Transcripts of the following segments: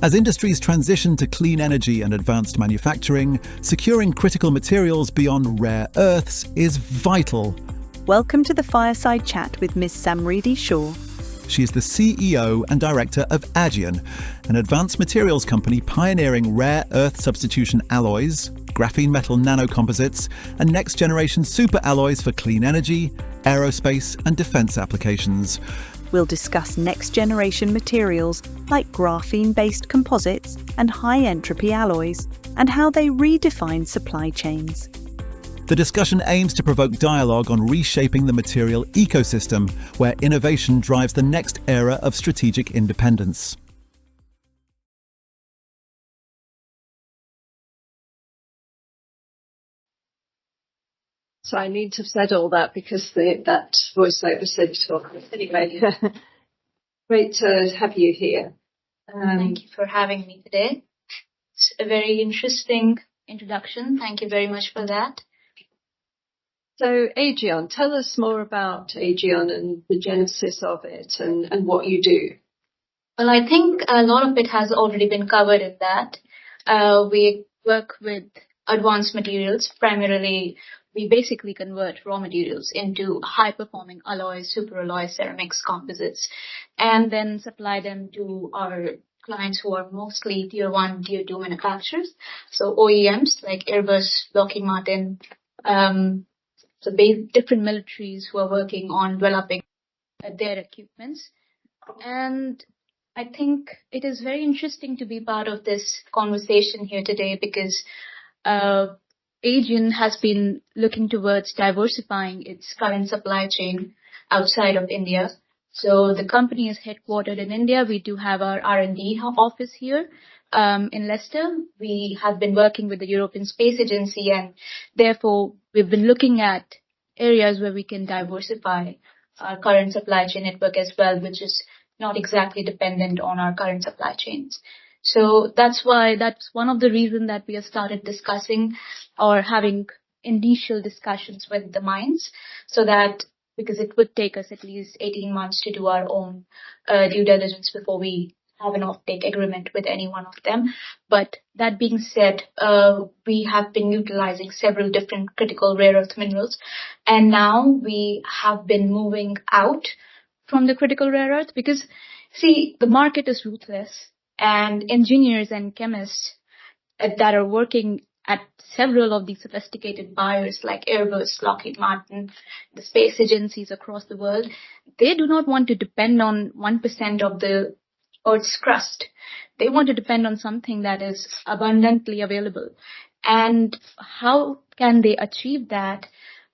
As industries transition to clean energy and advanced manufacturing, securing critical materials beyond rare earths is vital. Welcome to the Fireside Chat with Ms. Samriti Shaw. She is the CEO and director of Agian, an advanced materials company pioneering rare earth substitution alloys, graphene metal nanocomposites, and next-generation superalloys for clean energy, aerospace, and defense applications. We'll discuss next-generation materials like graphene-based composites and high-entropy alloys, and how they redefine supply chains. The discussion aims to provoke dialogue on reshaping the material ecosystem, where innovation drives the next era of strategic independence. So I need to have said all that because that voiceover said to talk. Anyway, great to have you here. Thank you for having me today. It's a very interesting introduction. Thank you very much for that. So Agian, tell us more about Agian and the genesis of it and what you do. Well, I think a lot of it has already been covered in that. We work with advanced materials. Primarily, we basically convert raw materials into high-performing alloys, superalloys, ceramics, composites, and then supply them to our clients who are mostly Tier 1, Tier 2 manufacturers. So OEMs like Airbus, Lockheed Martin, so different militaries who are working on developing their equipments. And I think it is very interesting to be part of this conversation here today because Agian has been looking towards diversifying its current supply chain outside of India. So the company is headquartered in India. We do have our R&D office here in Leicester. We have been working with the European Space Agency, and therefore we've been looking at areas where we can diversify our current supply chain network as well, which is not exactly dependent on our current supply chains. So that's one of the reasons that we have started discussing or having initial discussions with the mines, so that because it would take us at least 18 months to do our own due diligence before we have an offtake agreement with any one of them. But that being said, we have been utilizing several different critical rare earth minerals, and now we have been moving out from the critical rare earth because, see, the market is ruthless. And engineers and chemists that are working at several of these sophisticated buyers like Airbus, Lockheed Martin, the space agencies across the world, they do not want to depend on 1% of the Earth's crust. They want to depend on something that is abundantly available. And how can they achieve that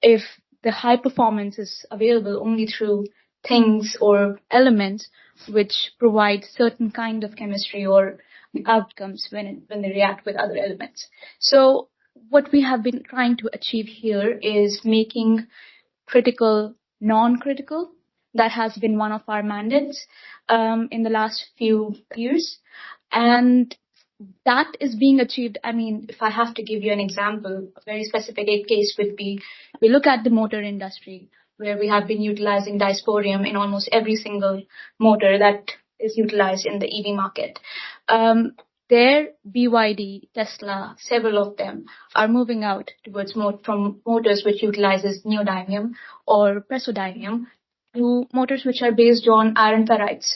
if the high performance is available only through things or elements which provide certain kind of chemistry or outcomes when they react with other elements? So what we have been trying to achieve here is making critical non-critical. That has been one of our mandates in the last few years. And that is being achieved. I mean, if I have to give you an example, a very specific case would be, we look at the motor industry, where we have been utilizing dysprosium in almost every single motor that is utilized in the EV market. There, BYD, Tesla, several of them are moving out towards from motors which utilizes neodymium or praseodymium to motors which are based on iron ferrites.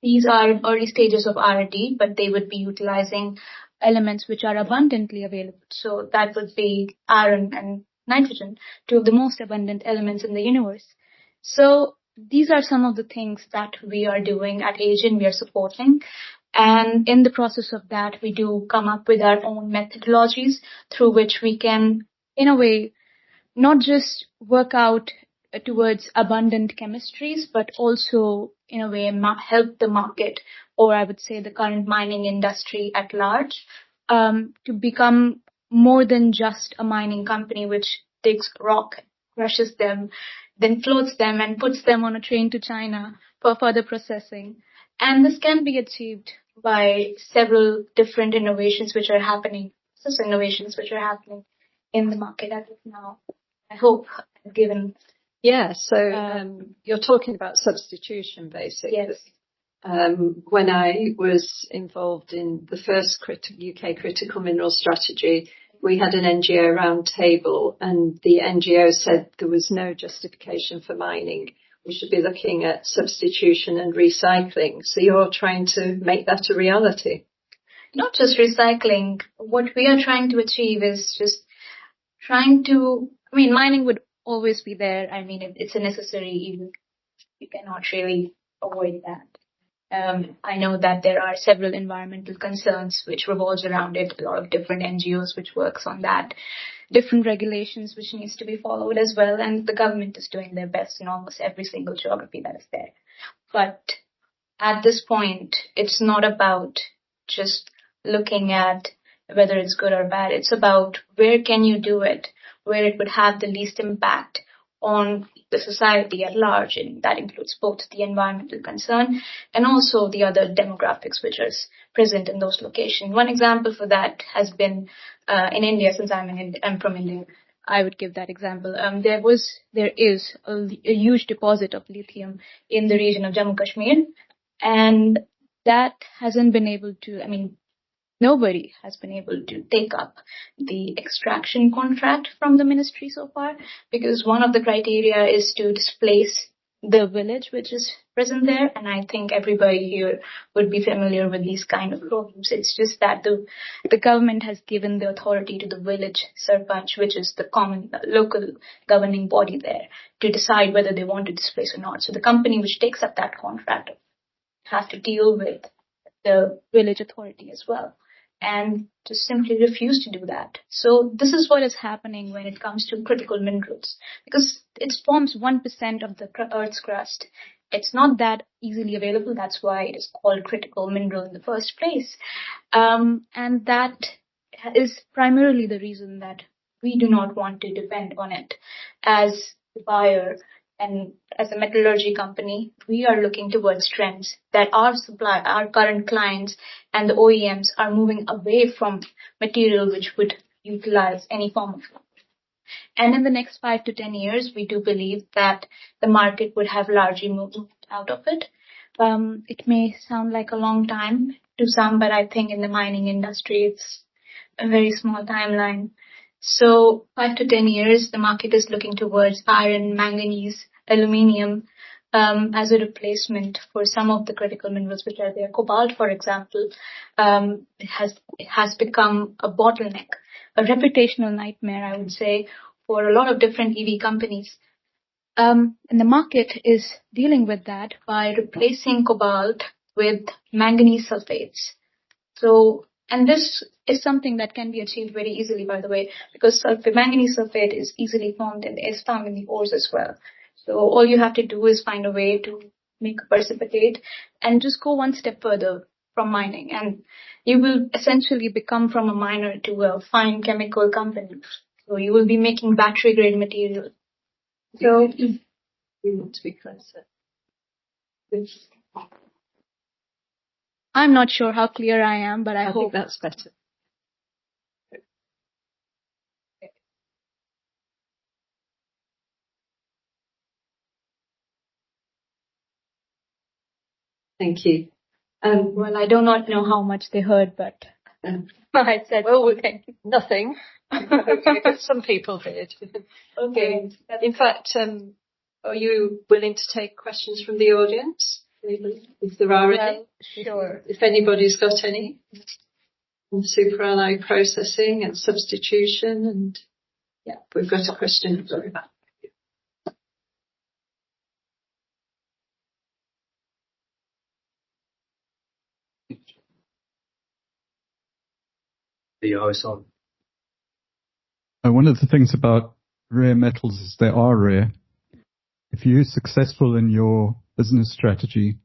These are in early stages of R&D, but they would be utilizing elements which are abundantly available. So that would be iron and nitrogen, two of the most abundant elements in the universe. So these are some of the things that we are doing at Agian, we are supporting. And in the process of that, we do come up with our own methodologies through which we can, in a way, not just work out towards abundant chemistries, but also, in a way, help the market, or I would say the current mining industry at large, to become more than just a mining company which digs rock, crushes them, then floats them and puts them on a train to China for further processing. And this can be achieved by several different innovations which are happening, in the market as of now. I hope I've given. Yeah, so you're talking about substitution, basically. Yes. when I was involved in the first UK critical mineral strategy, we had an NGO roundtable, and the NGO said there was no justification for mining. We should be looking at substitution and recycling. So you're trying to make that a reality. Not just recycling. What we are trying to achieve is just mining would always be there. It's a necessary evil. You cannot really avoid that. I know that there are several environmental concerns which revolves around it, a lot of different NGOs which works on that, different regulations which needs to be followed as well, and the government is doing their best in almost every single geography that is there. But at this point, it's not about just looking at whether it's good or bad. It's about where can you do it, where it would have the least impact on the society at large, and that includes both the environmental concern and also the other demographics which are present in those locations. One example for that has been in India, since I'm from India. I would give that example. There is a huge deposit of lithium in the region of Jammu Kashmir, and that hasn't been able to, nobody has been able to take up the extraction contract from the ministry so far, because one of the criteria is to displace the village which is present there. And I think everybody here would be familiar with these kind of problems. It's just that the government has given the authority to the village sarpanch, which is the common local governing body there, to decide whether they want to displace or not. So the company which takes up that contract has to deal with the village authority as well, and just simply refuse to do that. So this is what is happening when it comes to critical minerals, because it forms 1% of the Earth's crust. It's not that easily available. That's why it is called critical mineral in the first place. And that is primarily the reason that we do not want to depend on it as the buyer. And as a metallurgy company, we are looking towards trends that our current clients and the OEMs are moving away from material which would utilize any form of it. And in the next 5 to 10 years, we do believe that the market would have largely moved out of it. It may sound like a long time to some, but I think in the mining industry, it's a very small timeline. So 5 to 10 years, the market is looking towards iron, manganese, aluminium as a replacement for some of the critical minerals which are there. Cobalt, for example, has become a bottleneck, a reputational nightmare, I would say, for a lot of different EV companies. And the market is dealing with that by replacing cobalt with manganese sulfates. So, and this is something that can be achieved very easily, by the way, because manganese sulfate is easily formed and is found in the ores as well. So all you have to do is find a way to make a precipitate and just go one step further from mining. And you will essentially become from a miner to a fine chemical company. So you will be making battery grade material. So we want to be closer. I'm not sure how clear I am, but I think hope that's better. Thank you. Well, I do not know how much they heard, but I said, okay. Nothing. Some people did. Okay. In fact, are you willing to take questions from the audience? If there are any? Sure. If anybody's got any. On superalloy processing and substitution, and yeah, we've got a question. Sorry about that. The ice on. One of the things about rare metals is they are rare. If you're successful in your business strategy,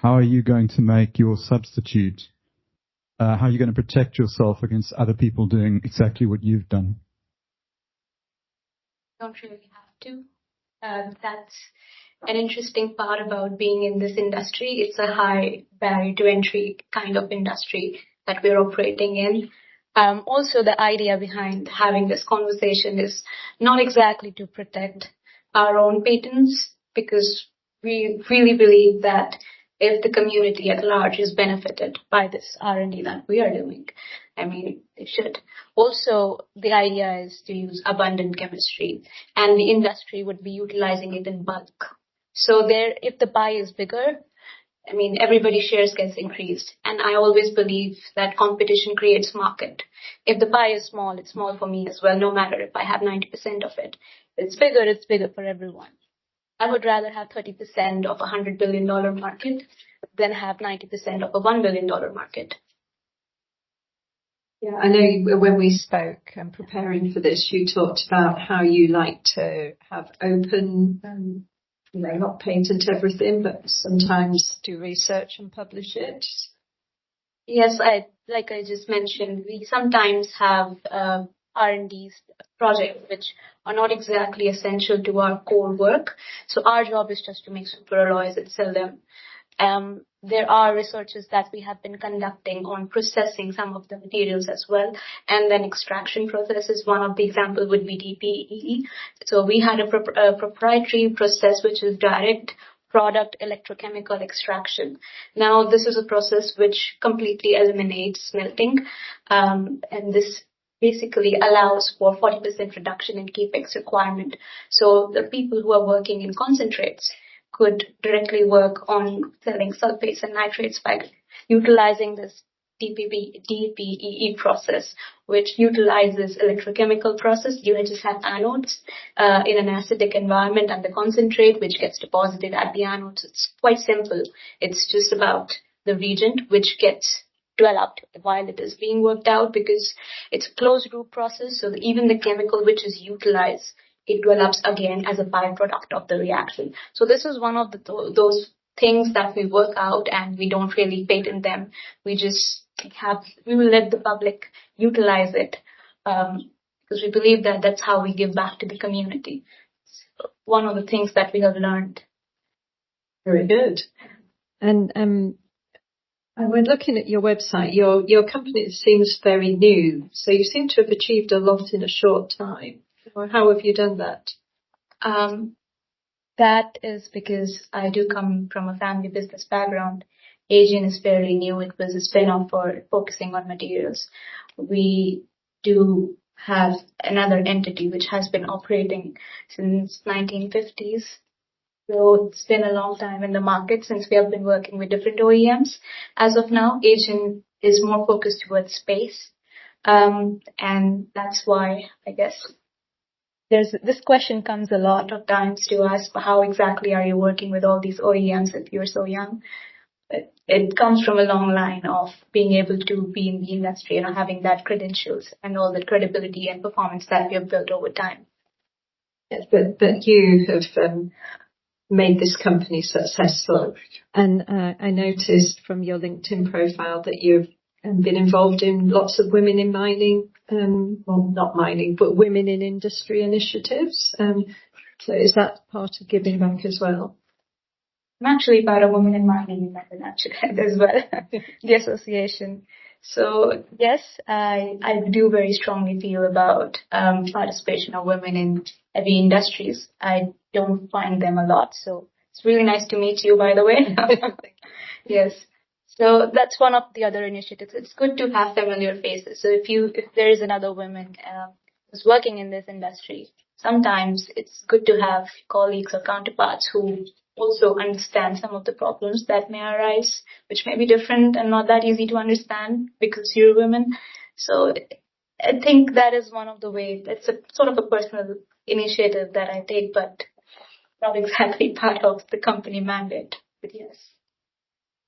how are you going to make your substitute? How are you going to protect yourself against other people doing exactly what you've done? Don't really have to. That's an interesting part about being in this industry. It's a high barrier to entry kind of industry that we're operating in. Also, the idea behind having this conversation is not exactly to protect our own patents, because we really believe that if the community at large is benefited by this R&D that we are doing. I mean, they should. Also, the idea is to use abundant chemistry, and the industry would be utilizing it in bulk. So if the pie is bigger, I mean, everybody's shares gets increased. And I always believe that competition creates market. If the pie is small, it's small for me as well, no matter if I have 90% of it. If it's bigger for everyone. I would rather have 30% of a $100 billion market than have 90% of a $1 billion market. Yeah, I know when we spoke and preparing for this, you talked about how you like to have open, not patent everything, but sometimes do research and publish it. Yes, like I just mentioned, we sometimes have R&D projects which are not exactly essential to our core work. So our job is just to make superalloys and sell them. There are researches that we have been conducting on processing some of the materials as well, and then extraction processes. One of the examples would be DPEE. So we had a proprietary process which is direct product electrochemical extraction. Now, this is a process which completely eliminates smelting, and this basically allows for 40% reduction in capex requirement. So the people who are working in concentrates could directly work on selling sulfates and nitrates by utilizing this DPEE process, which utilizes electrochemical process. You just have anodes in an acidic environment and the concentrate which gets deposited at the anodes. It's quite simple. It's just about the reagent which gets developed while it is being worked out, because it's a closed loop process. So even the chemical which is utilized, it develops again as a byproduct of the reaction. So this is one of those things that we work out, and we don't really patent them. We will let the public utilize it, because we believe that that's how we give back to the community. So one of the things that we have learned. Very good. And when looking at your website, your company seems very new. So you seem to have achieved a lot in a short time. Or how have you done that? That is because I do come from a family business background. Asian is fairly new. It was a spin-off for focusing on materials. We do have another entity which has been operating since 1950s. So it's been a long time in the market since we have been working with different OEMs. As of now, Asian is more focused towards space. And that's why, I guess, this question comes a lot of times to us: how exactly are you working with all these OEMs if you're so young? It comes from a long line of being able to be in the industry and having that credentials and all the credibility and performance that we have built over time. Yes, but you have made this company successful. And I noticed from your LinkedIn profile that you've been involved in lots of women in mining, well, not mining, but women in industry initiatives. So is that part of giving back as well? I'm actually part of Women in Mining as well, the association. So yes, I do very strongly feel about participation of women in heavy industries. I don't find them a lot, so it's really nice to meet you, by the way. Yes. So that's one of the other initiatives. It's good to have familiar faces. So if there is another woman who's working in this industry, sometimes it's good to have colleagues or counterparts who also understand some of the problems that may arise, which may be different and not that easy to understand because you're women. So I think that is one of the ways. It's a sort of a personal initiative that I take, but not exactly part of the company mandate. But yes.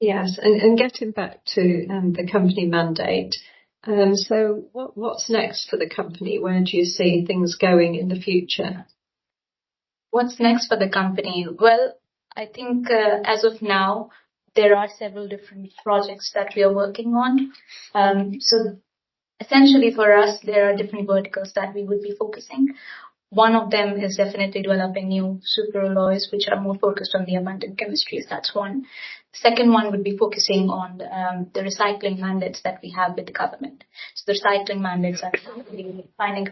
Yes, and getting back to the company mandate, so what's next for the company? Where do you see things going in the future? What's next for the company? Well, I think as of now, there are several different projects that we are working on. So essentially for us, there are different verticals that we would be focusing. One of them is definitely developing new superalloys, which are more focused on the abundant chemistries. That's one. Second one would be focusing on the recycling mandates that we have with the government. So the recycling mandates are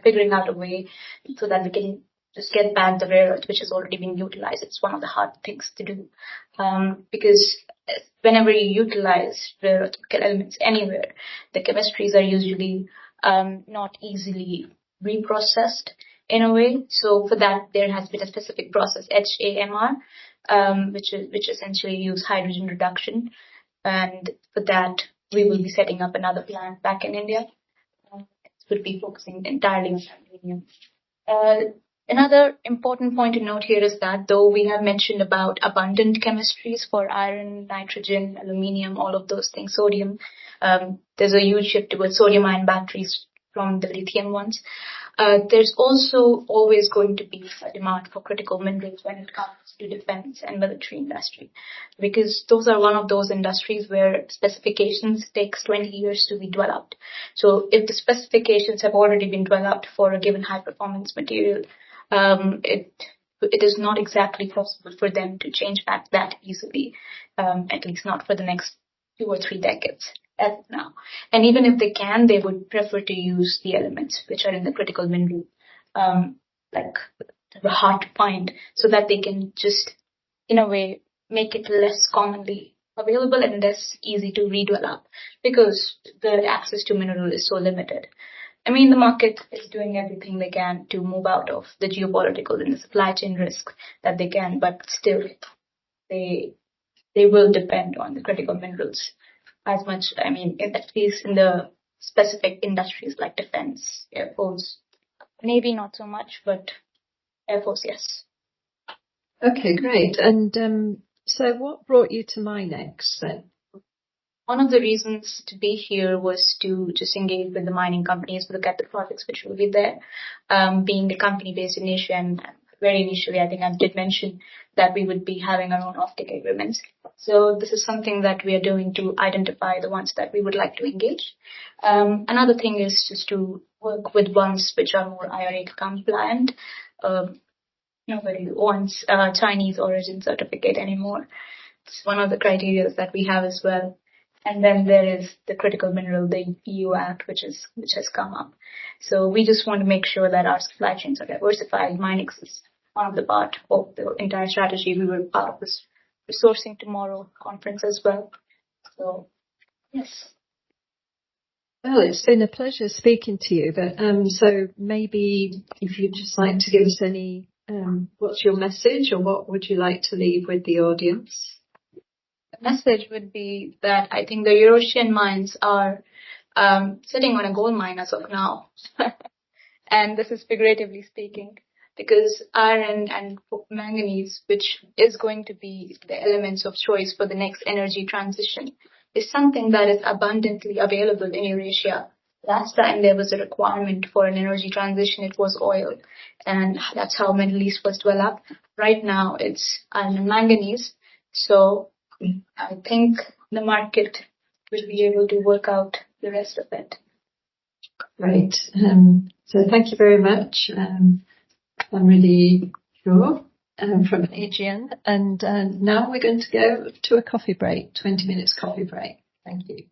figuring out a way so that we can just get back the rare earth which has already been utilized. It's one of the hard things to do, because whenever you utilize rare earth elements anywhere, the chemistries are usually not easily reprocessed in a way. So for that, there has been a specific process, HAMR, which essentially use hydrogen reduction. And for that, we will be setting up another plant back in India. It would be focusing entirely on aluminium. Another important point to note here is that though we have mentioned about abundant chemistries for iron, nitrogen, aluminium, all of those things, sodium, there's a huge shift towards sodium-ion batteries from the lithium ones. There's also always going to be a demand for critical minerals when it comes to defense and military industry, because those are one of those industries where specifications takes 20 years to be developed. So if the specifications have already been developed for a given high performance material, it is not exactly possible for them to change back that easily, at least not for the next 2 or 3 decades as of now. And even if they can, they would prefer to use the elements which are in the critical mineral, like hard to find, so that they can just, in a way, make it less commonly available and less easy to redevelop, because the access to mineral is so limited. I mean, the market is doing everything they can to move out of the geopolitical and the supply chain risk that they can, but still, they will depend on the critical minerals as much. I mean, at least in the specific industries like defense, Air Force, maybe not so much, but Air Force, yes. Okay, great. And so what brought you to MINEX then? One of the reasons to be here was to just engage with the mining companies, look at the projects which will be there. Being a company based in Asia, and very initially, I think I did mention that we would be having our own offtake agreements. So this is something that we are doing to identify the ones that we would like to engage. Another thing is just to work with ones which are more IRA compliant. Nobody wants Chinese origin certificate anymore. It's one of the criteria that we have as well. And then there is the critical mineral, the EU Act, which has come up. So we just want to make sure that our supply chains are diversified. MINEX is one of the part of the entire strategy. We were part of this Resourcing Tomorrow conference as well. So, yes. Well, it's been a pleasure speaking to you. But so maybe if you'd just like to give us any, what's your message, or what would you like to leave with the audience? The message would be that I think the Eurasian mines are sitting on a gold mine as of now. And this is figuratively speaking, because iron and manganese, which is going to be the elements of choice for the next energy transition, is something that is abundantly available in Eurasia. Last time there was a requirement for an energy transition, it was oil. And that's how Middle East was developed. Right now it's iron and manganese. So I think the market will be able to work out the rest of it. Great. So thank you very much. I'm really sure from Aegean. And now we're going to go to a coffee break, 20 minutes coffee break. Thank you.